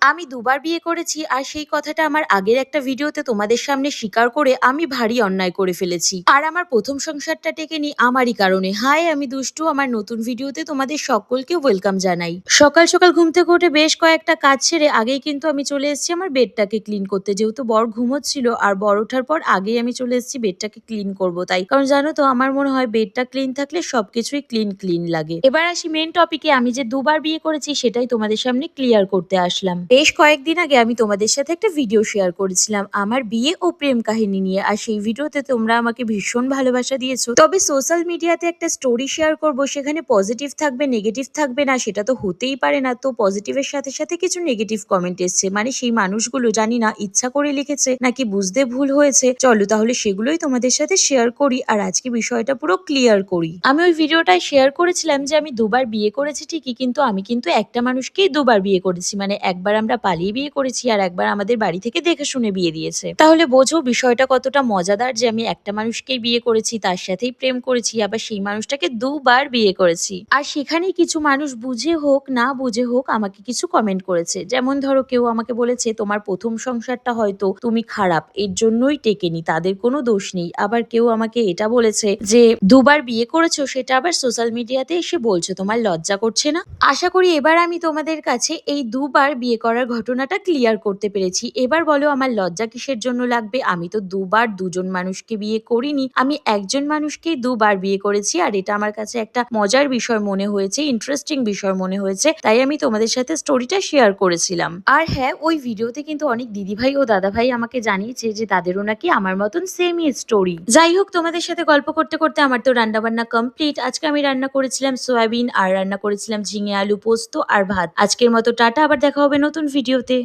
আমি দুবার বিয়ে করেছি আর সেই কথাটা আমার আগের একটা ভিডিওতে তোমাদের সামনে স্বীকার করে আমি ভারী অন্যায় করে ফেলেছি। আর আমার প্রথম সংসারটা টেকেনি আমারই কারণে। হাই, আমি দুষ্টু, আমার নতুন ভিডিওতে তোমাদের সকলকে ওয়েলকাম জানাই। সকাল সকাল ঘুম থেকে উঠে বেশ কয়েকটা কাজ সেরে আগেই কিন্তু আমি চলে এসেছি আমার বেডটাকে ক্লিন করতে, যেহেতু বর ঘুমোচ্ছিল আর বর ওঠার পর আগেই আমি চলে এসেছি বেডটাকে ক্লিন করব তাই। কারণ জানো তো, আমার মনে হয় বেডটা ক্লিন থাকলে সবকিছুই ক্লিন ক্লিন লাগে। এবার আসি মেন টপিকে। আমি যে দুবার বিয়ে করেছি সেটাই তোমাদের সামনে ক্লিয়ার করতে আসলাম। বেশ কয়েকদিন আগে আমি তোমাদের সাথে একটা ভিডিও শেয়ার করেছিলাম আমার বিয়ে ও প্রেম কাহিনী নিয়ে, আর সেই ভিডিওতে তোমরা আমাকে ভীষণ ভালোবাসা দিয়েছো। তবে সোশ্যাল মিডিয়াতে একটা স্টোরি শেয়ার করব, সেখানে পজিটিভ থাকবে নেগেটিভ থাকবে না সেটা তো হতেই পারে না। তো পজিটিভের সাথে সাথে কিছু নেগেটিভ কমেন্ট এসছে, মানে সেই মানুষগুলো জানি না ইচ্ছা করে লিখেছে নাকি বুঝতে ভুল হয়েছে। চলো তাহলে সেগুলোই তোমাদের সাথে শেয়ার করি আর আজকে বিষয়টা পুরো ক্লিয়ার করি। আমি ওই ভিডিওটায় শেয়ার করেছিলাম যে আমি দুবার বিয়ে করেছি ঠিকই, কিন্তু আমি কিন্তু একটা মানুষকেই দুবার বিয়ে করেছি। মানে একবার আমরা পালিয়ে বিয়ে করেছি আর একবার আমাদের বাড়ি থেকে দেখে শুনে বিয়ে দিয়েছে। তাহলে বোঝো বিষয়টা কতটা মজাদার যে আমি একটা মানুষকেই বিয়ে করেছি, তার সাথেই প্রেম করেছি, আবার সেই মানুষটাকে দুবার বিয়ে করেছি। আর সেখানেই কিছু মানুষ বুঝে হোক না বুঝে হোক আমাকে কিছু কমেন্ট করেছে। যেমন ধরো, কেউ আমাকে বলেছে তোমার প্রথম সংসারটা হয়তো তুমি খারাপ এর জন্যই টেকেনি, তাদের কোনো দোষ নেই। আবার কেউ আমাকে এটা বলেছে যে দুবার বিয়ে করেছো সেটা আবার সোশ্যাল মিডিয়াতে এসে বলছো, তোমার লজ্জা করছে না? আশা করি এবার আমি তোমাদের কাছে এই দুবার বিয়ে করার ঘটনাটা ক্লিয়ার করতে পেরেছি। এবার বলো আমার লজ্জা কিসের জন্য লাগবে? আমি তো দুবার দুজন মানুষকে বিয়ে করিনি, আমি একজন মানুষকেই দুবার বিয়ে করেছি। আর এটা আমার কাছে একটা মজার বিষয় মনে হয়েছে, ইন্টারেস্টিং বিষয় মনে হয়েছে, তাই আমি তোমাদের সাথে স্টোরিটা শেয়ার করেছিলাম। আর হ্যাঁ, ওই ভিডিওতে কিন্তু অনেক দিদিভাই ও দাদাভাই আমাকে জানিয়েছে যে তাদেরও নাকি আমার মতন সেমই স্টোরি। যাই হোক, তোমাদের সাথে গল্প করতে করতে আমার তো রান্না বান্না কমপ্লিট। আজকে আমি রান্না করেছিলাম সয়াবিন আর রান্না করেছিলাম ঝিঙে আলু পোস্ত আর ভাত। আজকের মতো টাটা, আবার দেখা হবে নতুন ভিডিওতে।